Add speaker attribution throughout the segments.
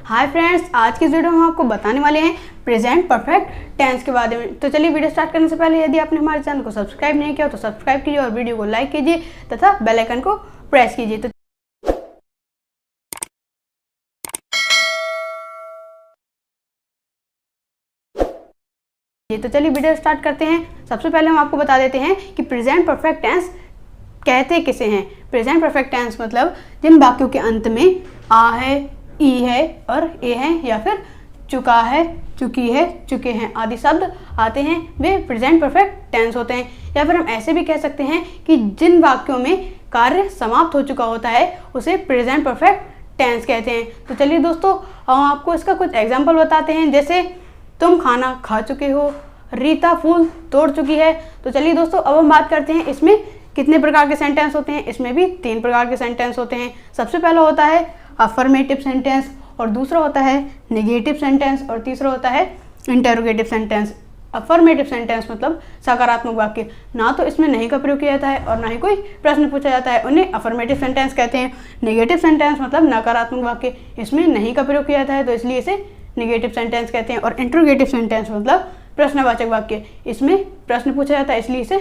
Speaker 1: Hi friends, आज की video में हम आपको बताने वाले हैं प्रेजेंट परफेक्ट टेंस के बारे में। तो चलिए वीडियो स्टार्ट करने से पहले यदि आपने हमारे चैनल को सब्सक्राइब नहीं किया तो सब्सक्राइब कीजिए और वीडियो को लाइक कीजिए तथा बेल आइकन को प्रेस कीजिए। तो चलिए वीडियो स्टार्ट करते हैं। सबसे पहले हम आपको बता देते हैं कि प्रेजेंट परफेक्ट टेंस कहते किसे हैं। प्रेजेंट परफेक्ट टेंस मतलब जिन वाक्यों के अंत में आ है, ई है और ए है या फिर चुका है, चुकी है, चुके हैं आदि शब्द आते हैं वे प्रेजेंट परफेक्ट टेंस होते हैं। या फिर हम ऐसे भी कह सकते हैं कि जिन वाक्यों में कार्य समाप्त हो चुका होता है उसे प्रेजेंट परफेक्ट टेंस कहते हैं। तो चलिए दोस्तों, हम आपको इसका कुछ एग्जाम्पल बताते हैं। जैसे तुम खाना खा चुके हो, रीता फूल तोड़ चुकी है। तो चलिए दोस्तों, अब हम बात करते हैं इसमें कितने प्रकार के सेंटेंस होते हैं। इसमें भी 3 प्रकार के सेंटेंस होते हैं। सबसे पहला होता है अफर्मेटिव सेंटेंस और दूसरा होता है नेगेटिव सेंटेंस और तीसरा होता है इंटरोगेटिव सेंटेंस। अफर्मेटिव सेंटेंस मतलब सकारात्मक वाक्य, ना तो इसमें नहीं का प्रयोग किया जाता है और ना ही कोई प्रश्न पूछा जाता है, उन्हें अफर्मेटिव सेंटेंस कहते हैं। नेगेटिव सेंटेंस मतलब नकारात्मक वाक्य, इसमें नहीं का प्रयोग किया जाता है तो इसलिए इसे नेगेटिव सेंटेंस कहते हैं। और इंटरोगेटिव सेंटेंस मतलब प्रश्नवाचक वाक्य, इसमें प्रश्न पूछा जाता है इसलिए इसे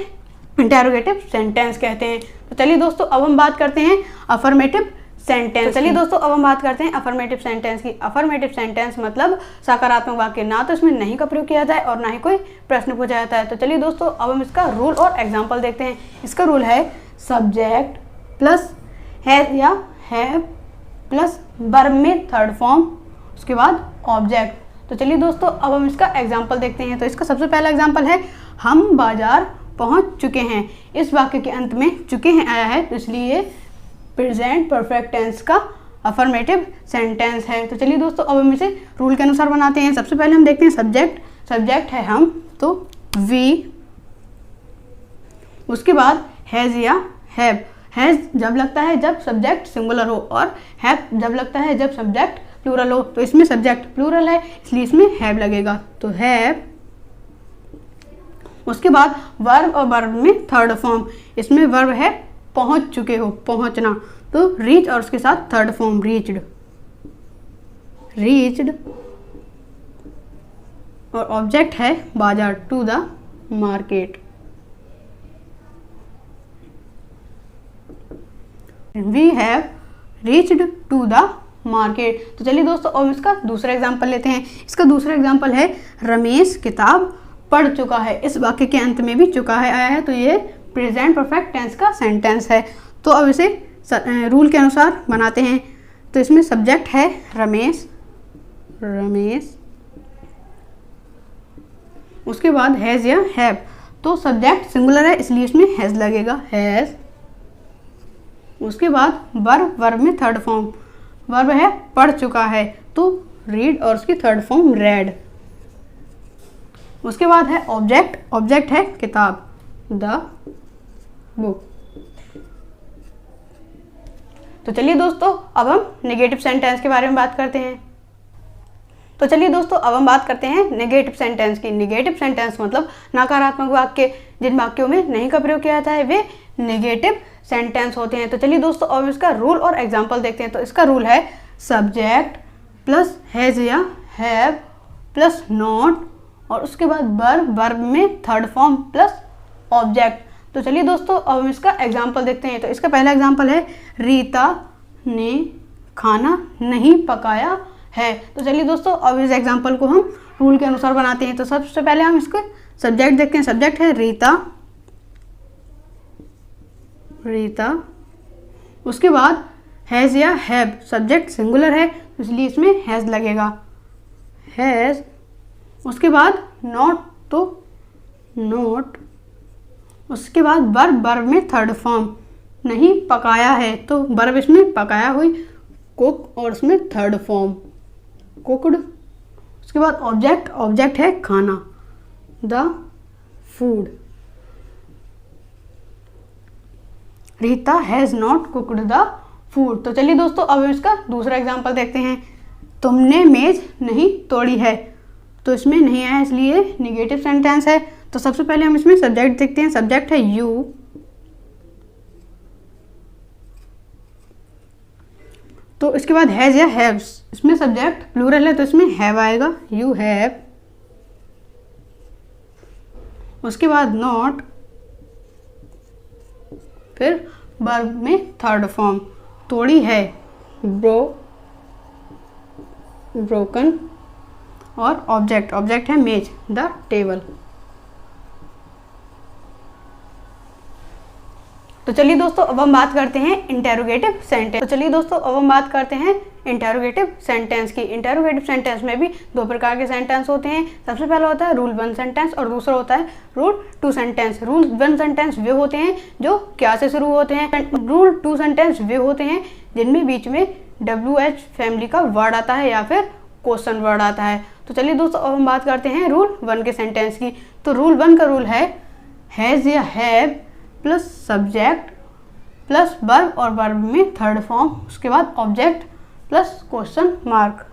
Speaker 1: इंटरोगेटिव सेंटेंस कहते हैं। तो चलिए दोस्तों, अब हम बात करते हैं अफर्मेटिव सेंटेंस। चलिए दोस्तों, अब हम बात करते हैं अफर्मेटिव सेंटेंस की। अफर्मेटिव सेंटेंस मतलब सकारात्मक वाक्य, ना तो इसमें नहीं का प्रयोग किया जाता है और ना ही कोई प्रश्न पूछा जाता है। तो चलिए दोस्तों, अब हम इसका रूल और एग्जाम्पल देखते हैं। इसका रूल है सब्जेक्ट प्लस हैज या हैव प्लस वर्ब में थर्ड फॉर्म, उसके बाद ऑब्जेक्ट। तो चलिए दोस्तों, अब हम इसका एग्जाम्पल देखते हैं। तो इसका सबसे पहला एग्जाम्पल है हम बाजार पहुंच चुके हैं। इस वाक्य के अंत में चुके हैं आया है तो इसलिए प्रेजेंट परफेक्ट टेंस का अफर्मेटिव सेंटेंस है। तो चलिए दोस्तों, अब हम इसे रूल के अनुसार बनाते हैं। सबसे पहले हम देखते हैं सब्जेक्ट। सब्जेक्ट है हम तो वी, उसके बाद हैज या हैव। हैज जब लगता है जब सब्जेक्ट सिंगुलर हो और हैव जब लगता है जब सब्जेक्ट प्लूरल हो। तो इसमें सब्जेक्ट प्लूरल है इसलिए इसमें हैव लगेगा तो हैव। उसके बाद वर्ब और वर्ब में थर्ड फॉर्म, इसमें वर्ब है पहुंच चुके हो, पहुंचना, तो रीच और उसके साथ थर्ड फॉर्म रीच्ड, रीच्ड। और ऑब्जेक्ट है बाजार to the market. We have reached to the market. तो चलिए दोस्तों, अब इसका दूसरा एग्जाम्पल लेते हैं। इसका दूसरा एग्जाम्पल है रमेश किताब पढ़ चुका है। इस वाक्य के अंत में भी चुका है आया है तो ये प्रेजेंट परफेक्ट टेंस का सेंटेंस है। तो अब इसे रूल के अनुसार बनाते हैं। तो इसमें सब्जेक्ट है रमेश, रमेश, उसके बाद हैज या हैव। तो सब्जेक्ट सिंगुलर है इसलिए इसमें हैज लगेगा, हैज। उसके बाद वर्ब, वर्ब में थर्ड फॉर्म, वर्ब है पढ़ चुका है तो रीड और उसकी थर्ड फॉर्म रेड। उसके बाद है ऑब्जेक्ट, ऑब्जेक्ट है किताब द बुक। तो चलिए दोस्तों, अब हम नेगेटिव सेंटेंस के बारे में बात करते हैं। तो चलिए दोस्तों, अब हम बात करते हैं नेगेटिव सेंटेंस की। नेगेटिव सेंटेंस मतलब नकारात्मक वाक्य, जिन वाक्यों में नहीं का प्रयोग किया जाता है वे नेगेटिव सेंटेंस होते हैं। तो चलिए दोस्तों, अब इसका रूल और एग्जाम्पल देखते हैं। तो इसका रूल है सब्जेक्ट प्लस हैज या हैव प्लस नॉट और उसके बाद वर्ब, वर्ब में थर्ड फॉर्म प्लस ऑब्जेक्ट। तो चलिए दोस्तों, अब हम इसका एग्जाम्पल देखते हैं। तो इसका पहला एग्जाम्पल है रीता ने खाना नहीं पकाया है। तो चलिए दोस्तों, अब इस एग्जाम्पल को हम रूल के अनुसार बनाते हैं। तो सबसे पहले हम इसको सब्जेक्ट देखते हैं। सब्जेक्ट है रीता, रीता, उसके बाद हैज या हैव। सब्जेक्ट सिंगुलर है इसलिए इसमें हैज लगेगा, हैज। उसके बाद नॉट तो नोट, उसके बाद वर्ब, वर्ब में थर्ड फॉर्म, नहीं पकाया है तो वर्ब इसमें पकाया हुई, कुक और उसमें थर्ड फॉर्म कुकड। उसके बाद ऑब्जेक्ट, ऑब्जेक्ट है खाना the food. Rita has not cooked the food. तो चलिए दोस्तों, अब इसका दूसरा एग्जाम्पल देखते हैं। तुमने मेज नहीं तोड़ी है। तो इसमें नहीं आया इसलिए नेगेटिव सेंटेंस है। तो सबसे पहले हम इसमें सब्जेक्ट देखते हैं। सब्जेक्ट है यू, तो इसके बाद हैज़ या हैव्स, इसमें सब्जेक्ट प्लूरल है तो इसमें हैव आएगा, यू हैव। उसके बाद नॉट, फिर वर्ब में थर्ड फॉर्म, तोड़ी है, ब्रोकन, और ऑब्जेक्ट है मेज, द टेबल। तो चलिए दोस्तों अब हम बात करते हैं इंटेरोगेटिव सेंटेंस की। इंटेरोगेटिव सेंटेंस में भी दो प्रकार के सेंटेंस होते हैं। सबसे पहला होता है रूल 1 सेंटेंस और दूसरा होता है रूल 2 सेंटेंस। रूल 1 सेंटेंस वे होते हैं जो क्या से शुरू होते हैं। रूल 2 सेंटेंस वे होते हैं जिनमें बीच में WH फैमिली का वर्ड आता है या फिर क्वेश्चन वर्ड आता है। तो चलिए दोस्तों अब हम बात करते हैं रूल 1 के सेंटेंस की। तो रूल 1 का रूल है हैज़ या have plus subject plus verb और वर्ब में थर्ड फॉर्म, उसके बाद ऑब्जेक्ट प्लस क्वेश्चन मार्क।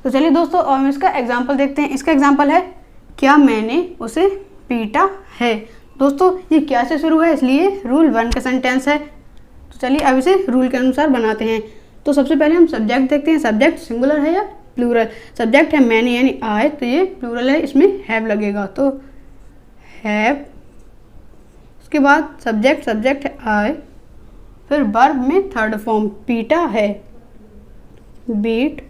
Speaker 1: तो चलिए दोस्तों अब हम इसका एग्जांपल देखते हैं। इसका एग्जांपल है क्या मैंने उसे पीटा है। दोस्तों ये क्या से शुरू है इसलिए रूल 1 का सेंटेंस है। तो चलिए अब इसे रूल के अनुसार बनाते हैं। तो सबसे पहले हम सब्जेक्ट देखते हैं, सब्जेक्ट सिंगुलर है या प्लूरल। सब्जेक्ट है मैंने यानी आई, तो ये प्लूरल है, इसमें हैव लगेगा, तो हैव। उसके बाद सब्जेक्ट है आई, फिर वर्ब में थर्ड फॉर्म पीटा है, बीट,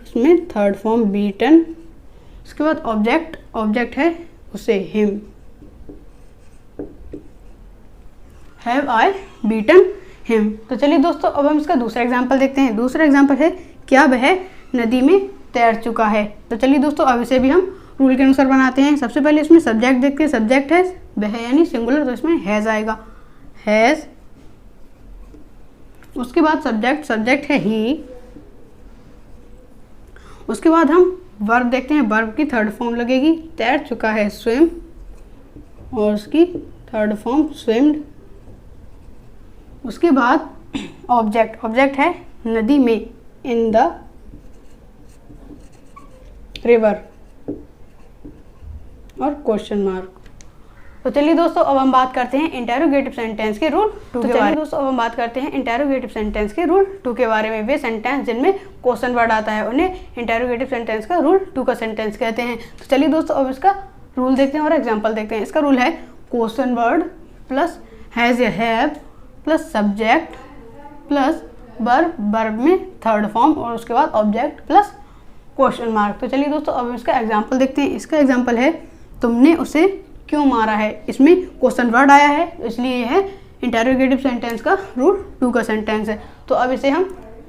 Speaker 1: उसमें थर्ड फॉर्म बीटन। उसके बाद ऑब्जेक्ट है उसे him, have I beaten him. तो चलिए दोस्तों अब हम इसका दूसरा एग्जाम्पल देखते हैं। दूसरा एग्जाम्पल है क्या वह नदी में तैर चुका है। तो चलिए दोस्तों अब इसे भी हम रूल के अनुसार बनाते हैं। सबसे पहले इसमें सब्जेक्ट देखते हैं, सब्जेक्ट है वह यानी सिंगुलर, तो इसमें हैज़ आएगा, हैज़। उसके बाद सब्जेक्ट है ही। उसके बाद हम वर्ब देखते हैं, वर्ब की थर्ड फॉर्म लगेगी, तैर चुका है स्विम, और उसकी थर्ड फॉर्म स्विम्ड। उसके बाद ऑब्जेक्ट है नदी में, इन द रिवर, और क्वेश्चन मार्क। तो चलिए दोस्तों अब हम बात करते हैं इंटेरोगेटिव सेंटेंस के रूल 2 के बारे में। दोस्तों अब हम बात करते हैं इंटेरोगेटिव सेंटेंस के रूल 2 के बारे में। वे सेंटेंस जिनमें क्वेश्चन वर्ड आता है उन्हें इंटेरोगेटिव सेंटेंस का रूल 2 का सेंटेंस कहते हैं। तो चलिए दोस्तों अब इसका रूल देखते हैं और एग्जाम्पल देखते हैं। इसका रूल है क्वेश्चन वर्ड प्लस हैज़ या have plus subject plus verb में थर्ड फॉर्म, और उसके बाद ऑब्जेक्ट प्लस क्वेश्चन मार्क। तो चलिए दोस्तों अब इसका एग्जाम्पल देखते हैं। इसका एग्जाम्पल है तुमने उसे क्यों मारा है। इसमें क्वेश्चन वर्ड आया है इसलिए यह है इंटेरोगेटिव सेंटेंस का रूल 2 का सेंटेंस है। तो अब इसे हम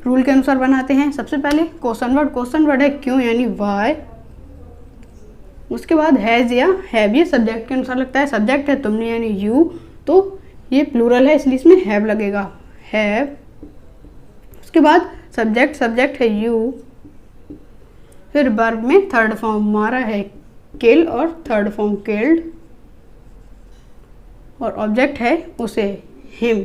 Speaker 1: रूल के अनुसार बनाते हैं। सबसे पहले क्वेश्चन वर्ड है क्यों यानी वाई। उसके बाद हैज़ या हैव, ये सब्जेक्ट के अनुसार लगता है, सब्जेक्ट है तुमने यानी यू, तो ये प्लूरल है इसलिए इसमें हैव लगेगा, हैव। उसके बाद सब्जेक्ट है यू, फिर वर्ब में थर्ड फॉर्म मारा है किल, और थर्ड फॉर्म किल्ड, और ऑब्जेक्ट है उसे him,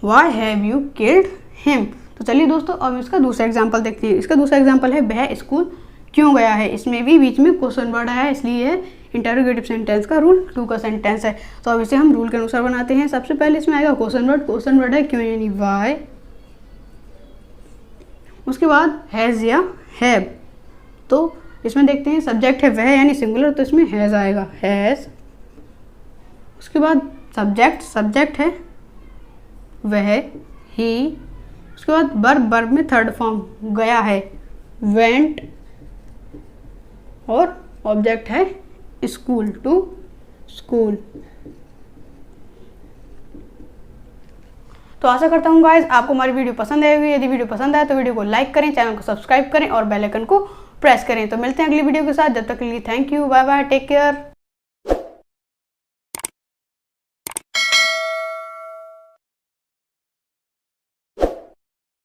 Speaker 1: why have you killed him. तो चलिए दोस्तों अब इसका दूसरा एग्जांपल देखते हैं। इसका दूसरा एग्जांपल है वह स्कूल क्यों गया है। इसमें भी बीच में क्वेश्चन वर्ड आया है इसलिए यह इंटेरोगेटिव सेंटेंस का रूल 2 का सेंटेंस है। तो अब इसे हम रूल के अनुसार बनाते हैं। सबसे पहले इसमें आएगा क्वेश्चन वर्ड है क्यों यानी वाई। उसके बाद हैज़ या हैव, तो इसमें देखते हैं सब्जेक्ट है वह यानी सिंगुलर, तो इसमें हैज़ आएगा, हैज़। उसके बाद सब्जेक्ट है वह ही। उसके बाद वर्ब में थर्ड फॉर्म गया है, वेंट, और ऑब्जेक्ट है स्कूल, टू स्कूल। तो आशा करता हूँ गाइस आपको हमारी वीडियो पसंद आई होगी। यदि वीडियो पसंद आए तो वीडियो को लाइक करें, चैनल को सब्सक्राइब करें और बेल आइकन को प्रेस करें। तो मिलते हैं अगली वीडियो के साथ, जब तक के लिए thank you, bye bye, take care.